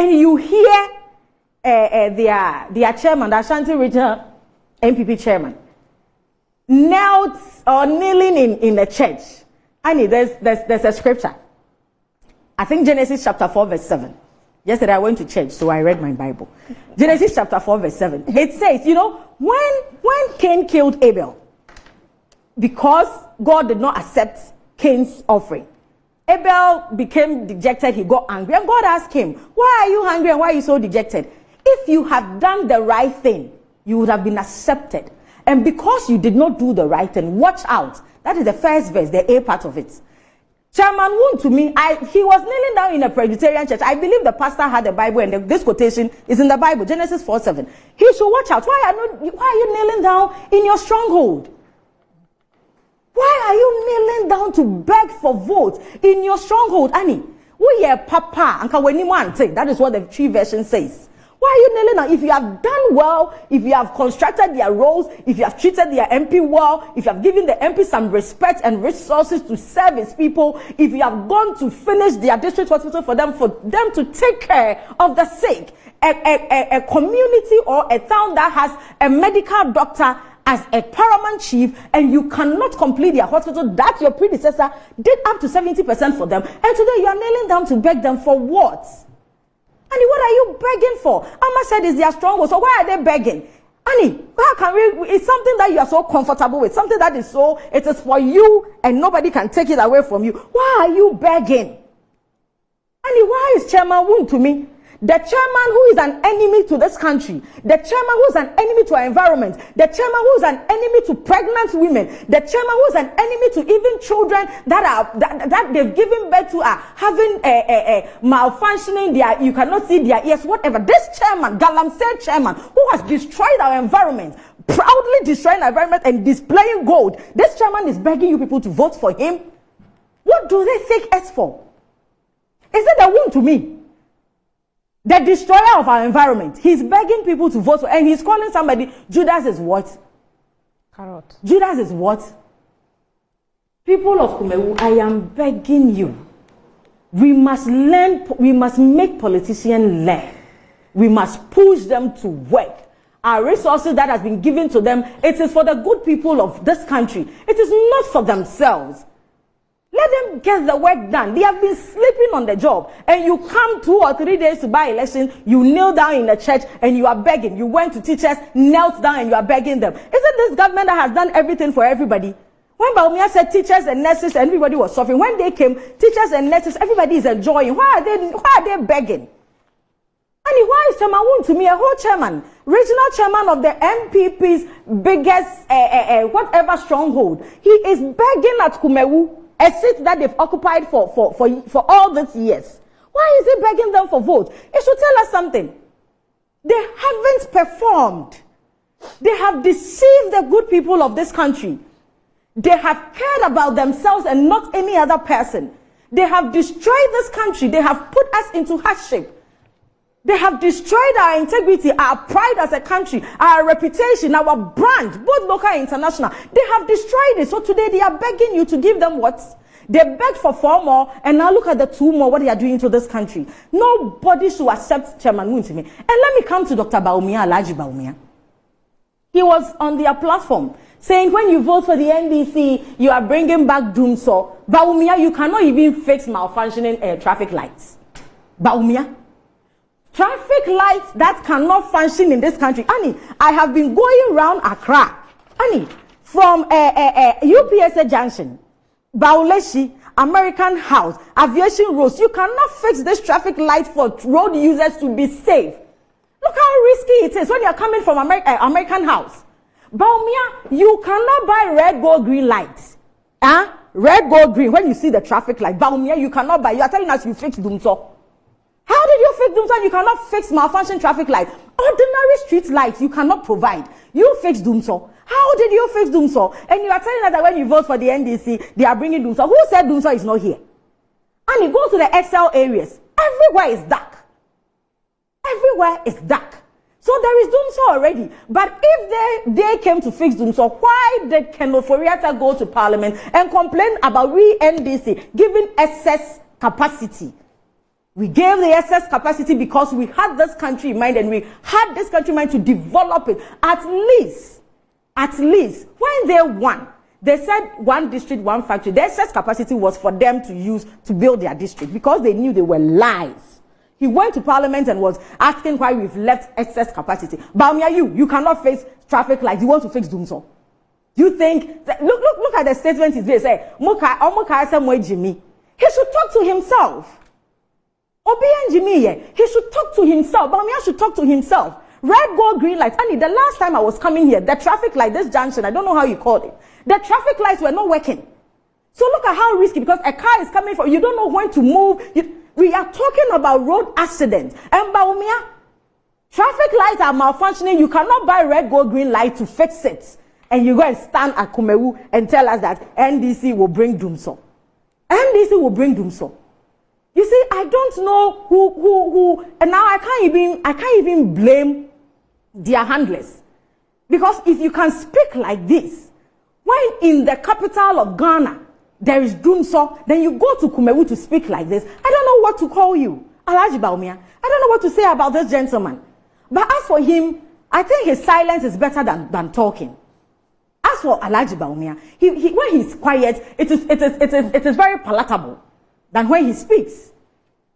and you hear their chairman, the Ashanti Regional MPP chairman, knelt or kneeling in the church. Annie, there's a scripture. I think Genesis chapter 4 verse 7. Yesterday I went to church, so I read my Bible. Genesis chapter 4 verse 7. It says, when Cain killed Abel, because God did not accept Cain's offering, Abel became dejected, he got angry, and God asked him, why are you hungry and why are you so dejected? If you had done the right thing, you would have been accepted. And because you did not do the right thing, watch out. That is the first verse, the A part of it. Chairman Wontumi, he was kneeling down in a Presbyterian church. I believe the pastor had the Bible, and this quotation is in the Bible, Genesis 4:7. He should watch out. Why are you kneeling down in your stronghold? Why are you kneeling down to beg for votes in your stronghold, Annie? We are papa, and that is what the tree version says. Why are you kneeling down? If you have done well, if you have constructed their roles, if you have treated their MP well, if you have given the MP some respect and resources to serve his people, if you have gone to finish their district hospital for them to take care of the sick, a community or a town that has a medical doctor as a paramount chief, and you cannot complete their hospital that your predecessor did up to 70% for them, and today you are kneeling down to beg them for what? Annie, what are you begging for? Amma said it's their stronghold, so why are they begging? Annie, how can we? It's something that you are so comfortable with, something that is so, it is for you and nobody can take it away from you. Why are you begging? Annie, why is Chairman Wontumi, the chairman who is an enemy to this country, the chairman who is an enemy to our environment, the chairman who is an enemy to pregnant women, the chairman who is an enemy to even children that they've given birth to are having malfunctioning, you cannot see their ears, whatever. This chairman, Galamsey chairman, who has destroyed our environment, proudly destroying our environment and displaying gold, this chairman is begging you people to vote for him. What do they take us for? Is it the Wontumi? The destroyer of our environment. He's begging people to vote for, and he's calling somebody, Judas is what? Carrot. Judas is what? People of Kumawu, I am begging you. We must learn, we must make politicians learn. We must push them to work. Our resources that has been given to them, it is for the good people of this country. It is not for themselves. Let them get the work done. They have been sleeping on the job. And you come 2 or 3 days to buy election, you kneel down in the church and you are begging. You went to teachers, knelt down and you are begging them. Isn't this government that has done everything for everybody? When Bawumia said teachers and nurses, everybody was suffering. When they came, teachers and nurses, everybody is enjoying. Why are they begging? And why is Chairman Wontumi, a whole chairman, regional chairman of the MPP's biggest whatever stronghold? He is begging at Kumawu, a seat that they've occupied for all these years. Why is he begging them for votes? It should tell us something. They haven't performed. They have deceived the good people of this country. They have cared about themselves and not any other person. They have destroyed this country. They have put us into hardship. They have destroyed our integrity, our pride as a country, our reputation, our brand, both local and international. They have destroyed it. So today they are begging you to give them what? They begged for 4 more, and now look at the 2 more, what they are doing to this country. Nobody should accept Chairman Wontumi. And let me come to Dr. Bawumia, Alhaji Bawumia. He was on their platform saying when you vote for the NDC, you are bringing back doomsday. Bawumia, you cannot even fix malfunctioning traffic lights. Bawumia. Traffic lights that cannot function in this country. Annie, I have been going around Accra. Annie, from UPSA Junction, Bauleshi, American House, Aviation Roads. You cannot fix this traffic light for road users to be safe. Look how risky it is when you're coming from American House. Bawumia, you cannot buy red, gold, green lights. Red, gold, green. When you see the traffic light, Bawumia, you cannot buy. You are telling us you fixed Dumso. How did you fix Dumso? You cannot fix malfunction traffic light. Ordinary street lights you cannot provide. You fix Dumso. How did you fix Dumso? And you are telling us that when you vote for the NDC, they are bringing Dumso. Who said Dumso is not here? And you go to the XL areas. Everywhere is dark. Everywhere is dark. So there is Dumso already. But if they came to fix Dumso, why did Kenoforiata go to Parliament and complain about we NDC giving excess capacity? We gave the excess capacity because we had this country in mind and we had this country in mind to develop it. At least, when they won, they said one district, one factory. The excess capacity was for them to use to build their district because they knew they were lies. He went to parliament and was asking why we've left excess capacity. Bawumia, you cannot fix traffic lights. You want to fix Dumso. You think, look at the statement he did. Say, he should talk to himself. He should talk to himself. Bawumia should talk to himself. Red, gold, green lights. Annie, the last time I was coming here, the traffic light, this junction, I don't know how you called it. The traffic lights were not working. So look at how risky, because a car is coming from, you don't know when to move. We are talking about road accidents. And Bawumia, traffic lights are malfunctioning. You cannot buy red, gold, green light to fix it. And you go and stand at Kumawu and tell us that NDC will bring Dumso. NDC will bring Dumso. You see, I don't know who, and now I can't even blame their handlers. Because if you can speak like this, when in the capital of Ghana, there is Dumso, then you go to Kumawu to speak like this. I don't know what to call you. Alhaji Bawumia. I don't know what to say about this gentleman. But as for him, I think his silence is better than talking. As for Alhaji Bawumia, when he's quiet, it is very palatable than when he speaks.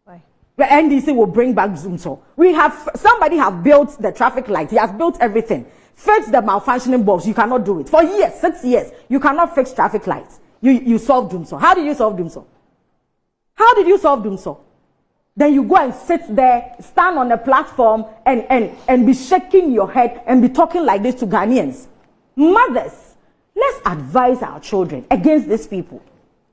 Why? The NDC will bring back Dumso. Somebody have built the traffic light. He has built everything. Fix the malfunctioning bulbs. You cannot do it. For years, 6 years, you cannot fix traffic lights. You solve Dumso. How did you solve Dumso? How did you solve Dumso? Then you go and sit there, stand on a platform and be shaking your head and be talking like this to Ghanaians. Mothers, let's advise our children against these people.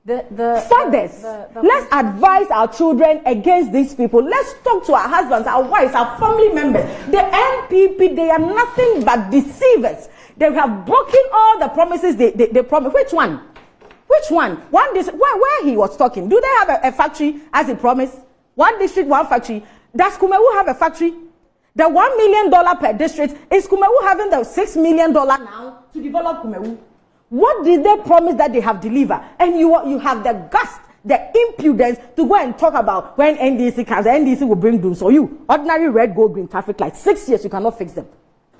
Fathers, let's advise our children against these people. Let's talk to our husbands, our wives, our family members. The NPP, they are nothing but deceivers. They have broken all the promises they promised. Which one? Which one? Where he was talking. Do they have a factory as he promised? One district, one factory. Does Kumawu have a factory? The $1 million per district, is Kumawu having the $6 million now to develop Kumawu? What did they promise that they have delivered? And you have the gust, the impudence to go and talk about when NDC comes. The NDC will bring doom. So you, ordinary red, gold, green traffic lights, 6 years, you cannot fix them.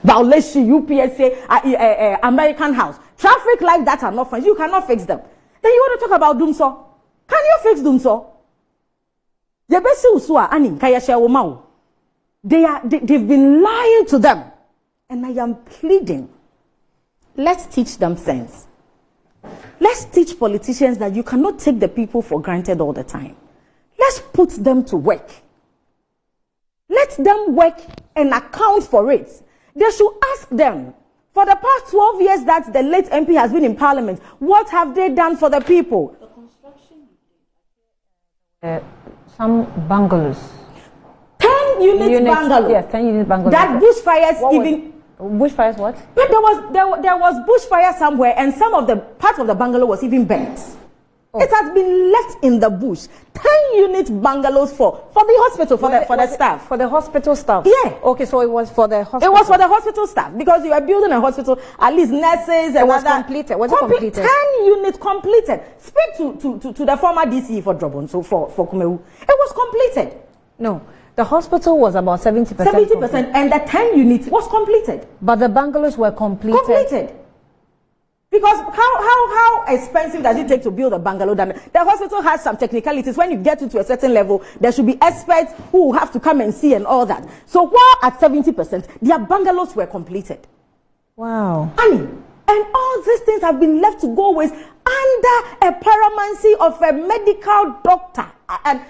Bauleshi, UPSA, American House. Traffic lights that are not fixed, you cannot fix them. Then you want to talk about Dumso? Can you fix Dumso? They've been lying to them. And I am pleading. Let's teach them sense. Let's teach politicians that you cannot take the people for granted all the time. Let's put them to work. Let them work and account for it. They should ask them, for the past 12 years that the late MP has been in parliament, what have they done for the people? The construction, some bungalows. 10 units bungalows. Yes, 10 units bungalows. That bushfires even... Bushfires what? But there was bushfire somewhere, and some of the part of the bungalow was even burnt. Oh. It has been left in the bush. 10 unit bungalows for the hospital, for the staff. For the hospital staff? Yeah. Okay, so it was for the hospital. It was for the hospital staff, because you are building a hospital, at least nurses and it was completed. Was it completed? 10 units completed. Speak to the former DCE for Drobon, so for Kumawu. It was completed. No. The hospital was about 70%. 70%, and the 10 units was completed. But the bungalows were completed. Completed. Because how expensive does it take to build a bungalow? The hospital has some technicalities. When you get to a certain level, there should be experts who have to come and see and all that. So while at 70%, their bungalows were completed. Wow. And all these things have been left to go with under a paramountcy of a medical doctor and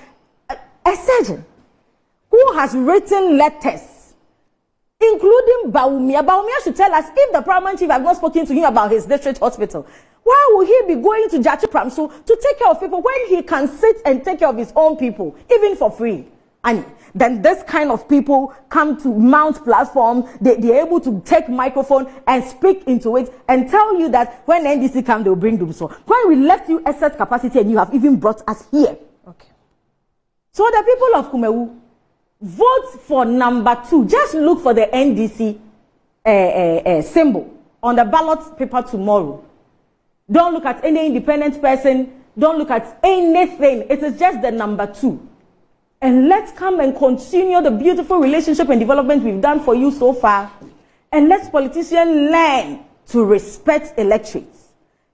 a surgeon, who has written letters, including Bawumia. Bawumia should tell us if the paramount chief has not spoken to him about his district hospital. Why would he be going to Jachi Pramso to take care of people when he can sit and take care of his own people, even for free? And then this kind of people come to mount platform, they're able to take microphone and speak into it and tell you that when NDC come, they'll bring them. So when we left you excess capacity and you have even brought us here. Okay. So the people of Kumawu, vote for number 2. Just look for the NDC symbol on the ballot paper tomorrow. Don't look at any independent person. Don't look at anything. It is just the number 2. And let's come and continue the beautiful relationship and development we've done for you so far. And let's politicians learn to respect electorates.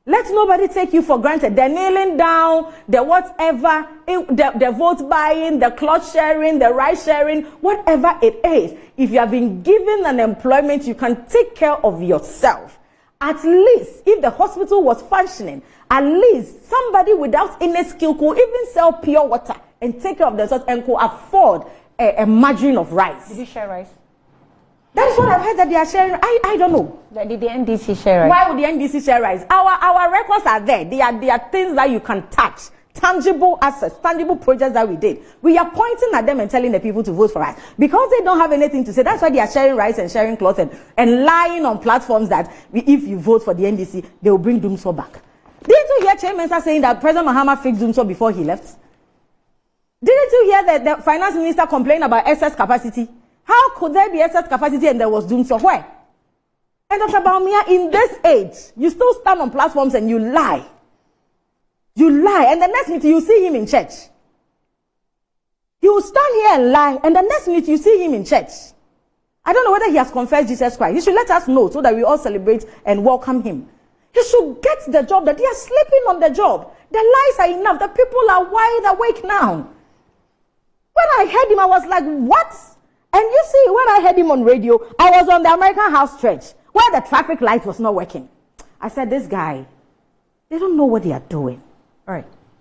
Let nobody take you for granted. The kneeling down, the whatever, the vote buying, the cloth sharing, the rice sharing, whatever it is. If you have been given an employment, you can take care of yourself. At least, if the hospital was functioning, at least somebody without any skill could even sell pure water and take care of themselves and could afford a margin of rice. Did you share rice? That is what I've heard that they are sharing. I don't know. Did the NDC share rice? Why would the NDC share rice? Our records are there. They are things that you can touch. Tangible assets, tangible projects that we did. We are pointing at them and telling the people to vote for us. Because they don't have anything to say, that's why they are sharing rice and sharing cloth and lying on platforms that if you vote for the NDC, they will bring Doomsor back. Didn't you hear Chairman saying that President Mahama fixed Doomsor before he left? Didn't you hear that the finance minister complain about excess capacity? How could there be excess capacity and there was Doomsor? Where? And Dr. Bawumia, in this age, you still stand on platforms and you lie. You lie, and the next minute you see him in church. He will stand here and lie, and the next minute you see him in church. I don't know whether he has confessed Jesus Christ. He should let us know so that we all celebrate and welcome him. He should get the job that they are sleeping on the job. The lies are enough. The people are wide awake now. When I heard him, I was like, what? And you see, when I heard him on radio, I was on the American House Church, where the traffic light was not working. I said, this guy, they don't know what they are doing. All right.